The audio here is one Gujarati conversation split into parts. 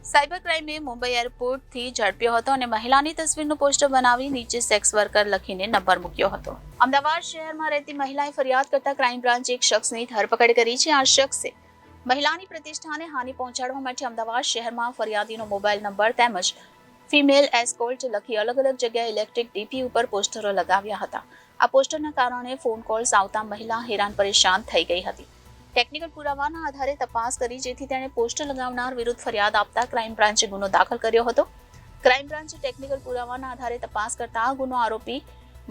સાયબર ક્રાઇમે મુંબઈ એરપોર્ટથી ઝડપ્યો હતો અને મહિલાની તસવીરનું પોસ્ટર બનાવી નીચે સેક્સ વર્કર લખીને નંબર મૂક્યો હતો. અમદાવાદ શહેરમાં રહેતી મહિલાએ ફરિયાદ કરતા ક્રાઇમ બ્રાન્ચે એક શખ્સની ધરપકડ કરી છે. આ શખ્સે મહિલાની પ્રતિષ્ઠાને હાનિ પહોંચાડવા માટે અમદાવાદ શહેરમાં ફરિયાદીનો મોબાઈલ નંબર તેમજ ફિમેલ એસ્કોલ્ટ લખી અલગ અલગ જગ્યાએ ઇલેક્ટ્રિક ડીપી ઉપર પોસ્ટરો લગાવ્યા હતા. આ પોસ્ટરના કારણે ફોન કોલ્સ આવતા મહિલા હેરાન પરેશાન થઈ ગઈ હતી. ટેકનિકલ પુરાવાના આધારે તપાસ કરી જેથી તેણે પોસ્ટર લગાવનાર વિરુદ્ધ ફરિયાદ આપતા ક્રાઇમ બ્રાન્ચે ગુનો દાખલ કર્યો હતો. ક્રાઇમ બ્રાન્ચે ટેકનિકલ પુરાવાના આધારે તપાસ કરતા આ ગુનો આરોપી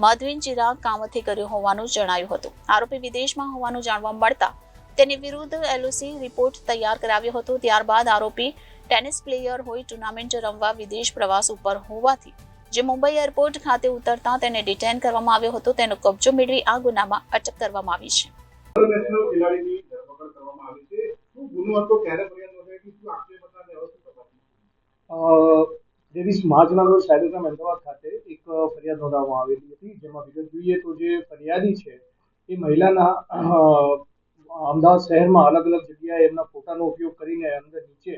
મધવિન ચિરાગ કામતથી કર્યો હોવાનું જણાયું હતું. આરોપી વિદેશમાં હોવાનું જાણવા મળતા તેની વિરુદ્ધ એલઓસી રિપોર્ટ તૈયાર કરાવ્યો હતો. ત્યારબાદ આરોપી ટેનિસ પ્લેયર હોય ટુર્નામેન્ટ રમવા વિદેશ પ્રવાસ ઉપર હોવાથી જે મુંબઈ એરપોર્ટ ખાતે ઉતરતા તેને ડિટેન કરવામાં આવ્યો હતો. તેનો કબજો મેળવી આ ગુનામાં અટક કરવામાં આવી છે. ત્રેવીસ માર્ચના રોજ સાયબર ક્રાઇમ અમદાવાદ ખાતે એક ફરિયાદ નોંધવામાં આવેલી હતી, જેમાં વિગત જોઈએ તો જે ફરિયાદી છે એ મહિલાના અમદાવાદ શહેરમાં અલગ અલગ જગ્યાએ એમના ફોટાનો ઉપયોગ કરીને અંદર નીચે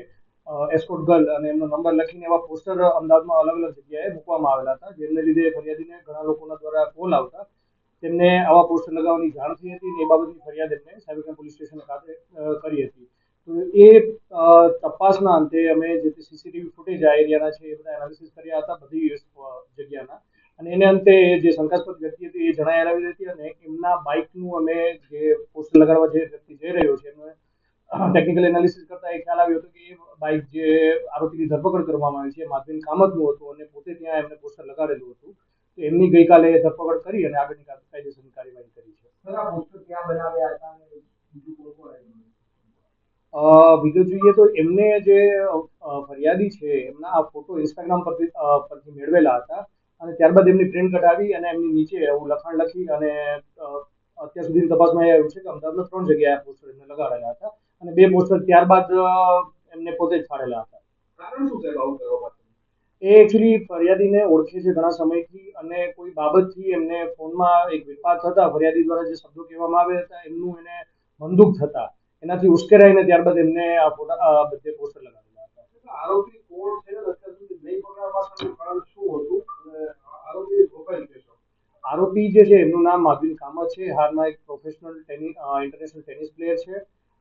એસ્કોર્ટ ગર્લ અને એમનો નંબર લખીને એવા પોસ્ટર અમદાવાદમાં અલગ અલગ જગ્યાએ મૂકવામાં આવેલા હતા, જેમને લીધે ફરિયાદીને ઘણા લોકોના દ્વારા કોલ આવતા તેમને આવા પોસ્ટર લગાવવાની જાણ થઈ હતી અને એ બાબતની ફરિયાદ એમને સાયબર ક્રાઇમ પોલીસ સ્ટેશન ખાતે કરી હતી. તો એ તપાસના અંતે અમે જે સીસીટીવી ફૂટેજ આ એરિયાના છે એ બધા એનાલિસિસ કર્યા હતા બધી જગ્યાના, અને એને અંતે જે શંકાસ્પદ વ્યક્તિ હતી એ જણાઈ આવી હતી અને એમના બાઇકનું અમે જે પોસ્ટર લગાડવા જે વ્યક્તિ જઈ રહ્યો છે એમને ટેકનિકલ એનાલિસિસ કરતા એ ખ્યાલ આવ્યો હતો કે એ બાઇક જે આરોપીની ધરપકડ કરવામાં આવી છે માધવિન કામતનું હતું અને પોતે ત્યાં એમને પોસ્ટર લગાડેલું હતું. તો એમની ગઈકાલે ધરપકડ કરી અને આગળની કાયદેસરની કાર્યવાહી કરી છે. વિગત જોઈએ તો એમને જે ફરિયાદી છે એમના આ ફોટો ઇન્સ્ટાગ્રામ પરથી મેળવેલા હતા અને ત્યારબાદ એમની પ્રિન્ટ કઢાવી અને એમની નીચે એવું લખાણ લખી અને અત્યાર સુધીની તપાસમાં એ આવ્યું છે કે અમદાવાદમાં 3 જગ્યાએ આ પોસ્ટર એમને લગાડેલા હતા અને 2 પોસ્ટર ત્યારબાદ એમને પોતે જ ફાડેલા હતા. કારણ શું સાહેબ આવું કરવા માટે? એ એકચ્યુઅલી ફરિયાદીને ઓળખે છે ઘણા સમયથી અને કોઈ બાબતથી એમને ફોનમાં એક વિવાદ થતા ફરિયાદી દ્વારા જે શબ્દો કહેવામાં આવ્યા હતા એમનું એને બંદૂક થતા એનાથી ઉશ્કેરાઈને ત્યારબાદ એમને આ ફોટા બધે પોસ્ટર લગાવેલા હતા. આરોપી કોણ છે અત્યાર સુધી નહીં પકડવા પાછળનું કારણ શું હતું અને આરોપી પ્રોફાઇલ કહેશો? આરોપી જે છે એમનું નામ માધવિન કામત છે. હાલમાં એક પ્રોફેશનલ ઇન્ટરનેશનલ ટેનિસ પ્લેયર છે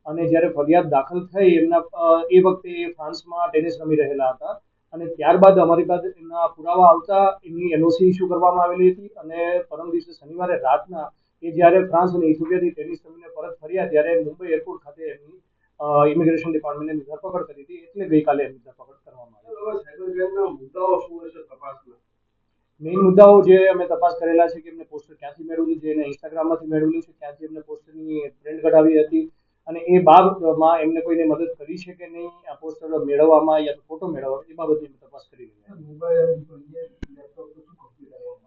અને જ્યારે ફરિયાદ દાખલ થઈ એમના એ વખતે એ ફ્રાન્સમાં ટેનિસ રમી રહેલા હતા અને ત્યારબાદ અમારી પાસે એમના પુરાવા આવતા એમની એનઓસી ઇસ્યુ કરવામાં આવેલી હતી અને પરમ દિવસે શનિવારે રાતના એ જ્યારે ફ્રાન્સ અને ઇથોપિયાથી ટેનિસ રમીને પરત ફર્યા ત્યારે મુંબઈ એરપોર્ટ ખાતે એમની ઇમિગ્રેશન ડિપાર્ટમેન્ટે એમની ધરપકડ કરી હતી, એટલે ગઈકાલે એમની ધરપકડ કરવામાં આવી. મેઇન મુદ્દાઓ જે અમે તપાસ કરેલા છે કે એમને પોસ્ટર ક્યાંથી મેળવેલું છે, એને ઇન્સ્ટાગ્રામમાંથી મેળવેલું છે, ક્યાંથી એમને પોસ્ટરની પ્રિન્ટ કઢાવી હતી અને એ બાબતમાં એમને કોઈને મદદ કરી છે કે નહીં આ પોસ્ટર મેળવવામાં યા ફોટો મેળવવામાં, એ બાબતની અમે તપાસ કરી રહી.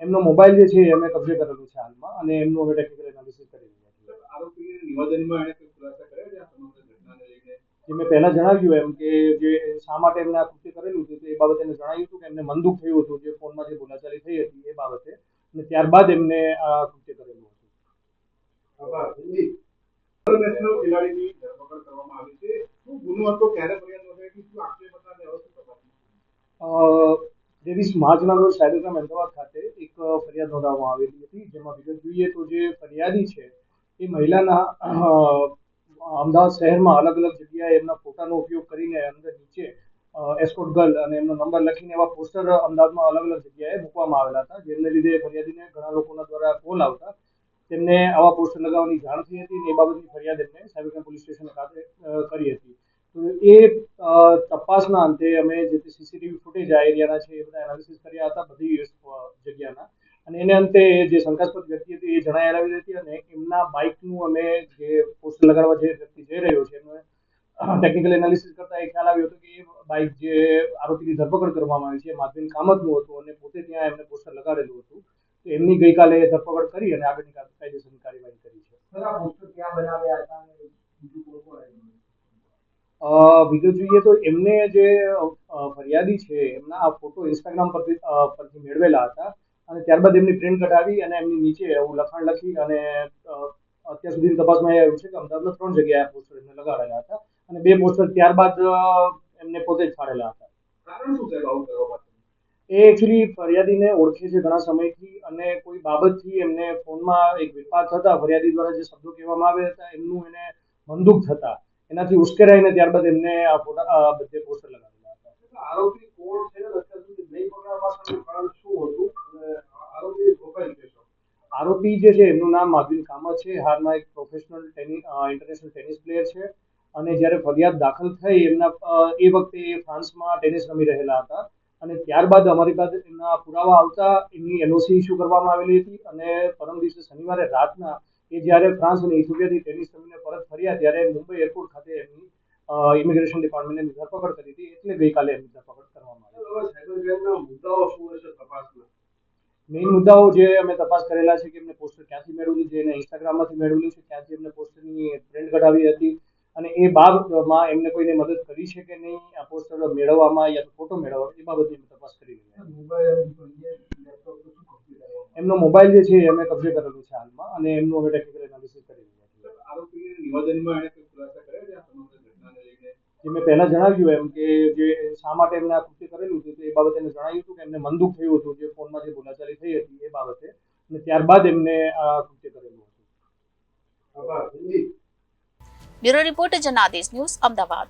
એમનો મોબાઈલ જે છે એ અમે કબજે કરેલું છે હાલમાં અને એમનું અમે ટેકનિકલ એનાલિસિસ કરી રહ્યા છીએ. આરોપીના નિવેદનમાં એને કોઈ ખુલાસા કર્યા છે આ સમગ્ર ઘટનાને લઈને? જે મેં પહેલા જણાવ્યું એમ કે જે શા માટે એમને આ કૃત્ય કરેલું હતું એ બાબતે એમને જણાવ્યું હતું કે એમને મનદુખ થયું હતું જે ફોનમાં જે બોલાચાલી થઈ હતી એ બાબતે, અને ત્યારબાદ એમને આ કૃત્ય કરેલું હતું. ઇન્ટરનેશનલ ખેલાડીની ધરપકડ કરવામાં આવી છે. શું ગુનો હતો, ક્યારે ફરિયાદ નોંધાઈ, શું આક્ષેપ હતા અને હવે શું તપાસ? 23 માર્ચના રોજ સાયબર ક્રાઇમ અમદાવાદ ખાતે એક ફરિયાદ નોંધવામાં આવેલી હતી, જેમાં વિગત જોઈએ તો જે ફરિયાદી છે એ મહિલાના અમદાવાદ શહેરમાં અલગ અલગ જગ્યાએ એમના ફોટાનો ઉપયોગ કરીને અંદર નીચે એસ્કોર્ટ ગર્લ અને એમનો નંબર લખીને એવા પોસ્ટર અમદાવાદમાં અલગ અલગ જગ્યાએ મૂકવામાં આવેલા હતા, જેમને લીધે ફરિયાદીને ઘણા લોકોના દ્વારા કોલ આવતા તેમને આવા પોસ્ટર લગાવવાની જાણ થઈ હતી અને એ બાબતની ફરિયાદ એમને સાયબર ક્રાઇમ પોલીસ સ્ટેશન ખાતે કરી હતી. તો એ તપાસના અંતે અમે જે સીસીટીવી ફૂટેજ આ એરિયાના છે એ બધા એનાલિસિસ કર્યા હતા બધી જગ્યાના, અને એને અંતે જે શંકાસ્પદ વ્યક્તિ હતી એ જણાઈ આવી હતી અને એમના બાઇકનું અમે જે પોસ્ટર લગાડવા જે વ્યક્તિ જઈ રહ્યો છે એમને ટેકનિકલ એનાલિસિસ કરતા એ ખ્યાલ આવ્યો હતો કે એ બાઇક જે આરોપીની ધરપકડ કરવામાં આવી છે માધવિન કામતનું હતું અને પોતે ત્યાં એમને પોસ્ટર લગાડેલું હતું. તો એમની ગઈકાલે ધરપકડ કરી અને આગળની કાયદેસરની કાર્યવાહી કરી છે. વિગત જોઈએ તો એમને જે ફરિયાદી છે એમના આ ફોટો ઇન્સ્ટાગ્રામ પરથી મેળવેલા હતા અને ત્યારબાદ એમની પ્રિન્ટ કઢાવી અને એમની નીચે એવું લખાણ લખી અને અત્યાર સુધીની તપાસમાં એ આવ્યું છે કે અમદાવાદમાં 3 જગ્યાએ આ પોસ્ટર એમને લગાડેલા હતા અને 2 પોસ્ટર ત્યારબાદ એમને પોતે જ ફાડેલા હતા. કારણ શું સાહેબ આવું કરવા માટે? એ એકચ્યુઅલી ફરિયાદીને ઓળખે છે ઘણા સમયથી, અને કોઈ બાબતથી એમને ફોનમાં એક વિવાદ થતા ફરિયાદી દ્વારા જે શબ્દો કહેવામાં આવ્યા હતા એમનું એને મનદુખ થતા એનાથી ઉશ્કેરાઈને ત્યારબાદ એમને આ ફોટા બધે પોસ્ટર લગાવેલા હતા. આરોપી કોણ છે અત્યાર સુધી નહીં પકડવા પાછળનું કારણ શું હતું અને આરોપી પ્રોફાઇલ કહેશો? આરોપી જે છે એમનું નામ માધુરી કામત છે. હાલમાં એક પ્રોફેશનલ ઇન્ટરનેશનલ ટેનિસ પ્લેયર છે, અને જ્યારે ફરિયાદ દાખલ થઈ એ વખતે એ ફ્રાન્સમાં ટેનિસ રમી રહેલા હતા, અને ત્યારબાદ અમારી પાસે એમના પુરાવા આવતા એમની NOC ઇસ્યુ કરવામાં આવેલી હતી, અને પરમ દિવસે શનિવારે રાતના એ જ્યારે ફ્રાન્સ અને ઇથોપિયાથી ટેનિસ રમીને પરત ફર્યા ત્યારે મુંબઈ એરપોર્ટ ખાતે એમની ઇમિગ્રેશન ડિપાર્ટમેન્ટે ધરપકડ કરી હતી. એટલે ગઈકાલે એમની ધરપકડ કરવામાં આવી. હવે સાયબર ક્રાઇમના મુદ્દાઓ શું હશે તપાસના? મેઇન મુદ્દાઓ જે અમે તપાસ કરેલા છે કે એમને પોસ્ટર ક્યાંથી મેળવેલું છે, એને ઇન્સ્ટાગ્રામમાંથી મેળવેલું છે, ક્યાંથી એમને પોસ્ટરની પ્રિન્ટ કઢાવી હતી, અને એ બાબતમાં એમને કોઈને મદદ કરી છે કે નહીં આ પોસ્ટર મેળવવામાં યા ફોટો મેળવવામાં, એ બાબતની અમે તપાસ કરી રહ્યા છીએ. એમનો મોબાઈલ જે છે એ અમે કબજે કરેલું છે હાલમાં, અને એમનું અમે ટેકનિકલ એનાલિસિસ કરી રહ્યા છીએ. આરોપીના નિવેદનમાં એણે કોઈ ખુલાસા કર્યા છે આ સમગ્ર ઘટનાને લઈને? જે મેં પહેલા જણાવ્યું એમ કે જે શા માટે એમને આ કૃત્ય કરેલું હતું તો એ બાબતે એમને જણાવ્યું હતું કે એમને મનદુખ થયું હતું જે ફોનમાં જે બોલાચાલી થઈ હતી એ બાબતે, અને ત્યારબાદ એમને આ કૃત્ય કરેલું હતું. આભાર. Hindi. Bureau report Janadesh news, Ahmedabad.